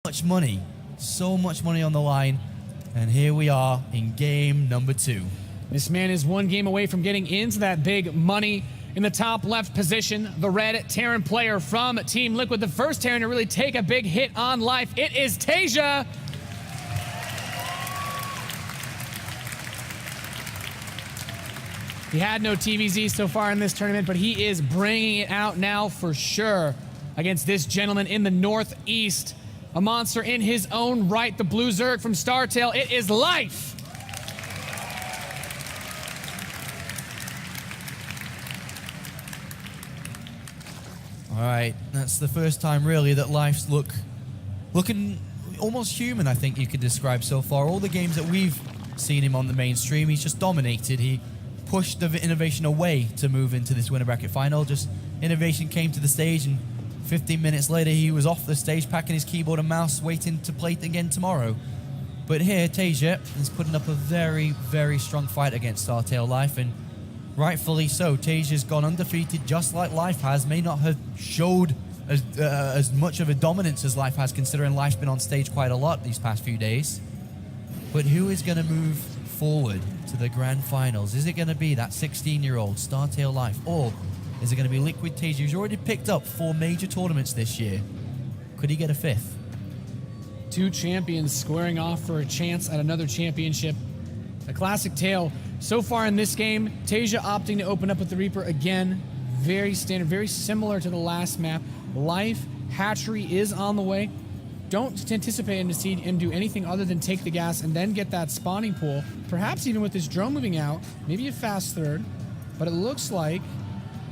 much money. So much money on the line. And here we are in game number 2. This man is one game away from getting into that big money. In the top left position, the red Terran player from Team Liquid, the first Terran to really take a big hit on life. It is TaeJa. He had no TVZ so far in this tournament, but he is bringing it out now for sure against this gentleman in the northeast. A monster in his own right, the blue Zerg from StarTail. It is life. All right, that's the first time really that Life's looking almost human, I think you could describe so far. All the games that we've seen him on the mainstream, he's just dominated. He pushed the Innovation away to move into this winner bracket final. Just Innovation came to the stage, and 15 minutes later he was off the stage packing his keyboard and mouse waiting to play again tomorrow. But here TaeJa is putting up a very, very strong fight against StarTail Life, and rightfully so. TaeJa's gone undefeated just like Life has. May not have showed as much of a dominance as Life has, considering Life's been on stage quite a lot these past few days. But who is going to move forward to the grand finals? Is it going to be that 16-year-old StarTail Life, or is it going to be Liquid TaeJa, who's already picked up 4 major tournaments this year? Could he get a 5th? 2 champions squaring off for a chance at another championship. A classic tale. So far in this game, TaeJa opting to open up with the Reaper again. Very standard, very similar to the last map. Life, Hatchery is on the way. Don't anticipate him to see him do anything other than take the gas and then get that spawning pool. Perhaps even with this drone moving out, maybe a fast third. But it looks like,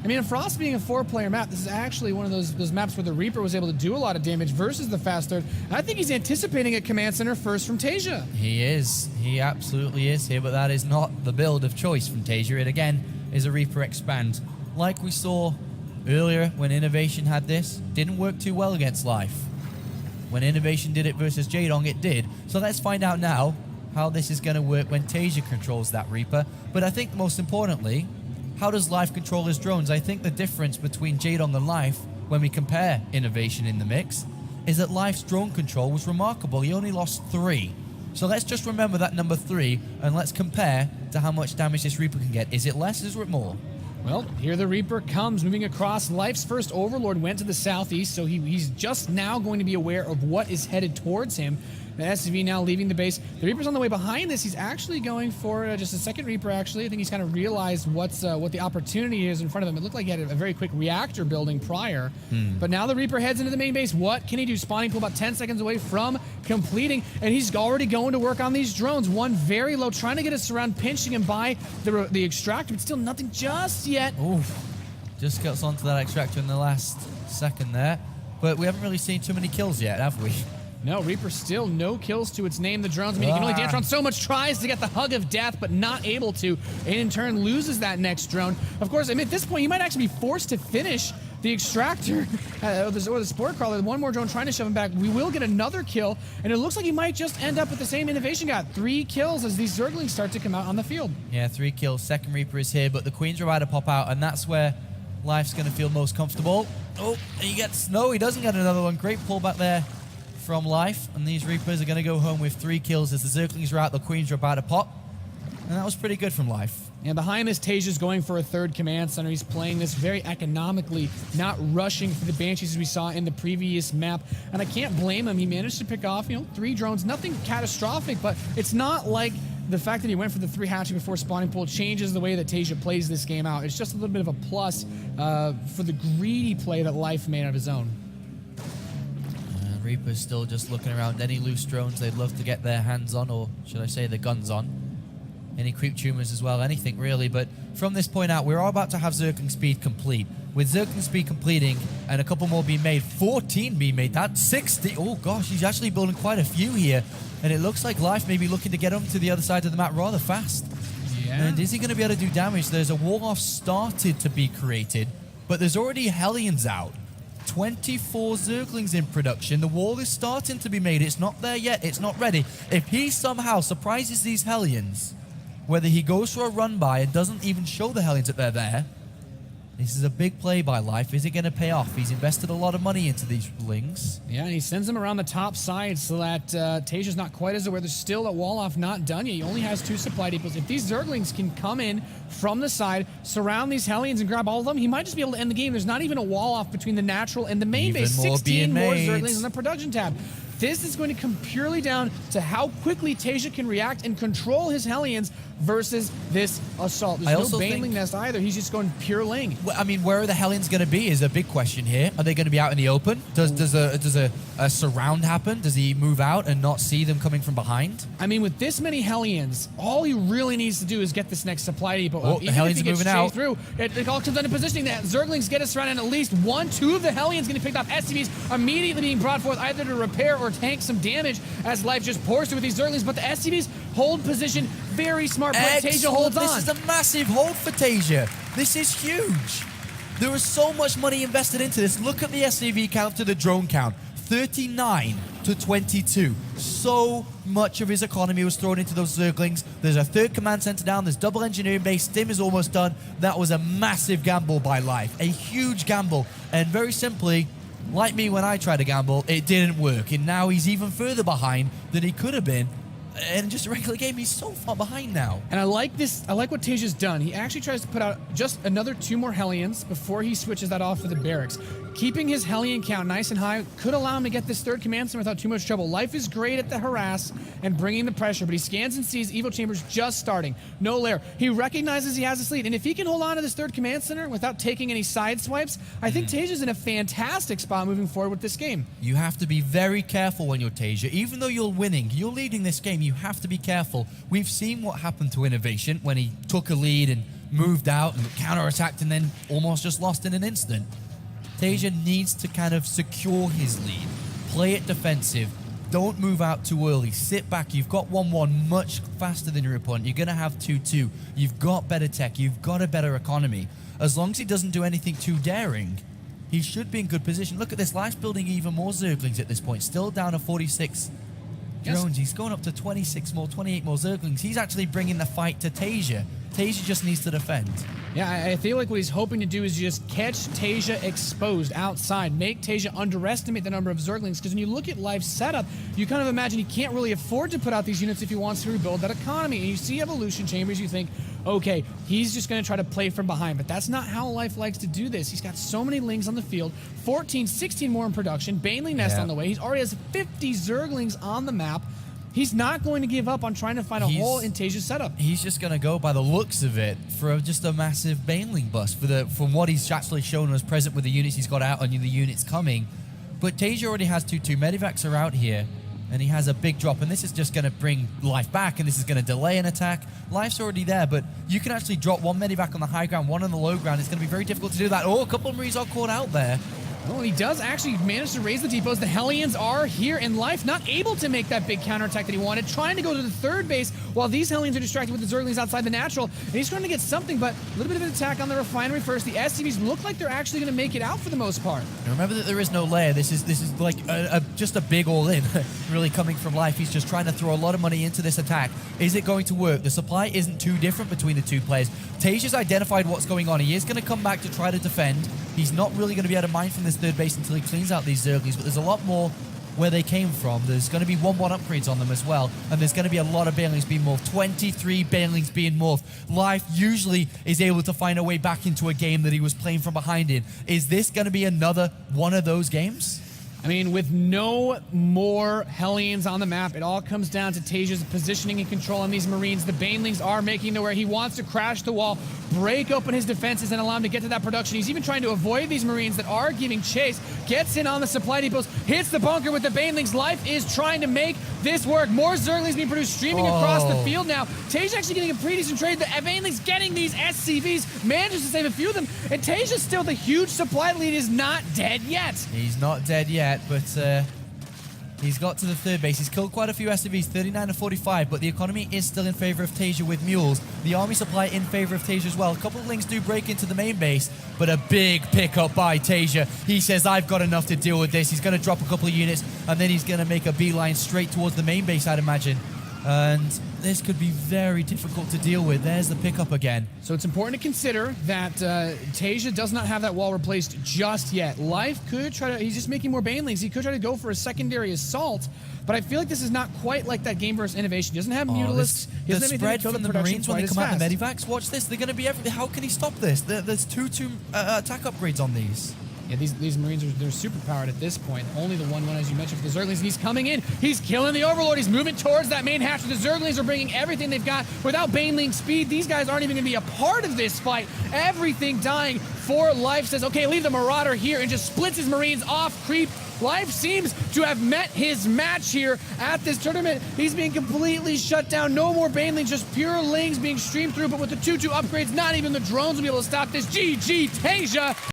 I mean, Frost being a 4-player map, this is actually one of those maps where the Reaper was able to do a lot of damage versus the fast third. I think he's anticipating a command center first from TaeJa. He is. He absolutely is here, but that is not the build of choice from TaeJa. It again is a Reaper expand. Like we saw earlier when Innovation had this, didn't work too well against Life. When Innovation did it versus Jaedong, it did. So let's find out now how this is going to work when TaeJa controls that Reaper. But I think most importantly, how does Life control his drones? I think the difference between Jaedong and Life, when we compare Innovation in the mix, is that Life's drone control was remarkable. He only lost 3. So let's just remember that number 3, and let's compare to how much damage this Reaper can get. Is it less, is it more? Well, here the Reaper comes, moving across. Life's first Overlord went to the southeast, so he's just now going to be aware of what is headed towards him. The SCV now leaving the base. The Reaper's on the way behind this. He's actually going for just a second Reaper, actually. I think he's kind of realized what the opportunity is in front of him. It looked like he had a very quick reactor building prior. But now the Reaper heads into the main base. What can he do? Spawning pool about 10 seconds away from completing, and he's already going to work on these drones. One very low, trying to get us around, pinching him by the extractor, but still nothing just yet. Oof. Just gets onto that extractor in the last second there. But we haven't really seen too many kills yet, have we? No, Reaper still no kills to its name. The drones, I mean, he can only dance around so much, tries to get the hug of death, but not able to, and in turn loses that next drone. Of course, I mean, at this point, you might actually be forced to finish the extractor or the sport crawler. One more drone trying to shove him back. We will get another kill, and it looks like he might just end up with the same Innovation got 3 kills as these Zerglings start to come out on the field. Yeah, 3 kills. Second Reaper is here, but the Queens are about to pop out, and that's where Life's going to feel most comfortable. Oh, he gets, no, he doesn't get another one. Great pullback there from Life, and these Reapers are going to go home with 3 kills as the Zerglings are out, the Queens are about to pop, and that was pretty good from Life. And behind this, TaeJa's going for a 3rd command center. He's playing this very economically, not rushing for the Banshees as we saw in the previous map, and I can't blame him. He managed to pick off, 3 drones, nothing catastrophic, but it's not like the fact that he went for the 3 hatching before spawning pool changes the way that TaeJa plays this game out. It's just a little bit of a plus for the greedy play that Life made of his own. Reaper's still just looking around. Any loose drones they'd love to get their hands on, or should I say the guns on. Any creep tumors as well, anything really. But from this point out, we're all about to have Zergling speed complete. With Zergling speed completing and a couple more being made, 14 being made, that's 60. Oh gosh, he's actually building quite a few here. And it looks like Life may be looking to get him to the other side of the map rather fast. Yeah. And is he going to be able to do damage? There's a wall-off started to be created, but there's already Hellions out. 24 Zerglings in production. The wall is starting to be made. It's not there yet. It's not ready. If he somehow surprises these Hellions, whether he goes for a run by and doesn't even show the Hellions that they're there, This is a big play by Life. Is it going to pay off? He's invested a lot of money into these lings. Yeah, and he sends them around the top side so that TaeJa's not quite as aware. There's still a wall-off not done yet. He only has 2 supply depots. If these Zerglings can come in from the side, surround these Hellions and grab all of them, he might just be able to end the game. There's not even a wall-off between the natural and the main base. 16 more Zerglings on the production tab. This is going to come purely down to how quickly TaeJa can react and control his Hellions versus this assault. There's no Baneling Nest either. He's just going pure Ling. I mean, where are the Hellions going to be is a big question here. Are they going to be out in the open? Does a surround happen? Does he move out and not see them coming from behind? I mean, with this many Hellions, all he really needs to do is get this next supply depot up. The Hellions are moving out. Through, it all comes down to positioning. That Zerglings get us surrounded, and at least 1, 2 of the Hellions getting picked off. SCVs immediately being brought forth either to repair or tank some damage as Life just pours through with these Zerglings, but the SCVs hold position. Very smart play. TaeJa holds on. This is a massive hold for TaeJa. This is huge. There is so much money invested into this. Look at the SCV count to the drone count. 39 to 22. So much of his economy was thrown into those Zerglings. There's a 3rd command center down. There's double engineering base. Stim is almost done. That was a massive gamble by Life. A huge gamble. And very simply, like me when I tried to gamble, it didn't work. And now he's even further behind than he could have been. And just a regular game, he's so far behind now. And I like this. I like what TaeJa's done. He actually tries to put out just another 2 more Hellions before he switches that off for the barracks. Keeping his Hellion count nice and high could allow him to get this 3rd command center without too much trouble. Life is great at the harass and bringing the pressure, but he scans and sees Evo Chambers just starting. No lair. He recognizes he has this lead, and if he can hold on to this 3rd command center without taking any side swipes, I think TaeJa's in a fantastic spot moving forward with this game. You have to be very careful when you're TaeJa. Even though you're winning, you're leading this game, you have to be careful. We've seen what happened to Innovation when he took a lead and moved out and counterattacked and then almost just lost in an instant. TaeJa needs to kind of secure his lead. Play it defensive. Don't move out too early. Sit back. You've got 1-1 much faster than your opponent. You're going to have 2-2. You've got better tech. You've got a better economy. As long as he doesn't do anything too daring, he should be in good position. Look at this. Life's building even more Zerglings at this point. Still down to 46 drones. He's going up to 26 more, 28 more Zerglings. He's actually bringing the fight to TaeJa. TaeJa just needs to defend. Yeah, I feel like what he's hoping to do is just catch TaeJa exposed outside, make TaeJa underestimate the number of Zerglings, because when you look at Life's setup, you kind of imagine he can't really afford to put out these units if he wants to rebuild that economy. And you see Evolution Chambers, you think, okay, he's just going to try to play from behind, but that's not how Life likes to do this. He's got so many Lings on the field, 14, 16 more in production, Baneling Nest on the way. He already has 50 Zerglings on the map. He's not going to give up on trying to find a hole in TaeJa's setup. He's just going to go, by the looks of it, for just a massive Baneling bust from what he's actually shown as present with the units he's got out and the units coming. But TaeJa already has 2-2. Medivacs are out here, and he has a big drop, and this is just going to bring Life back, and this is going to delay an attack. Life's already there, but you can actually drop 1 Medivac on the high ground, 1 on the low ground. It's going to be very difficult to do that. Oh, a couple of Marines are caught out there. Well, he does actually manage to raise the depots. The Hellions are here in Life, not able to make that big counterattack that he wanted, trying to go to the 3rd base while these Hellions are distracted with the Zerglings outside the natural. And he's trying to get something, but a little bit of an attack on the refinery first. The SCVs look like they're actually going to make it out for the most part. Now remember that there is no layer. This is like just a big all-in, really coming from Life. He's just trying to throw a lot of money into this attack. Is it going to work? The supply isn't too different between the 2 players. TaeJa's identified what's going on. He is going to come back to try to defend. He's not really going to be able to mine from this 3rd base until he cleans out these Zerglings, but there's a lot more where they came from. There's going to be 1-1 upgrades on them as well, and there's going to be a lot of Banelings being morphed. 23 Banelings being morphed. Life usually is able to find a way back into a game that he was playing from behind in. Is this going to be another one of those games? I mean, with no more Hellions on the map, it all comes down to TaeJa's positioning and control on these Marines. The Banelings are making to where he wants to crash the wall, break open his defenses, and allow him to get to that production. He's even trying to avoid these Marines that are giving chase, gets in on the supply depots, hits the bunker with the Banelings. Life is trying to make this work. More Zerglings being produced, streaming across the field now. TaeJa actually getting a pretty decent trade. The Banelings getting these SCVs, manages to save a few of them, and TaeJa still, the huge supply lead is not dead yet. He's not dead yet, but he's got to the 3rd base. He's killed quite a few SCVs, 39 to 45, but the economy is still in favor of TaeJa with mules. The army supply in favor of TaeJa as well. A couple of Lings do break into the main base, but a big pickup by TaeJa. He says, I've got enough to deal with this. He's going to drop a couple of units, and then he's going to make a beeline straight towards the main base, I'd imagine. And this could be very difficult to deal with. There's the pickup again. So it's important to consider that TaeJa does not have that wall replaced just yet. Life could try to, he's just making more banelings. He could try to go for a secondary assault, but I feel like this is not quite like that game versus Innovation. He doesn't have Mutalisks. He The doesn't have anything to spread kill from the production Marines when they quite come as out the fast. Medivacs, watch this. They're going to be everything. How can he stop this? There's two attack upgrades on these. Yeah, these Marines they're super powered at this point. Only the 1-1, as you mentioned, for the Zerglings. And he's coming in. He's killing the Overlord. He's moving towards that main hatch. The Zerglings are bringing everything they've got. Without Baneling speed, these guys aren't even going to be a part of this fight. Everything dying for Life. Says, okay, leave the Marauder here, and just splits his Marines off creep. Life seems to have met his match here at this tournament. He's being completely shut down. No more Banelings, just pure Lings being streamed through. But with the 2-2 upgrades, not even the drones will be able to stop this. GG, TaeJa.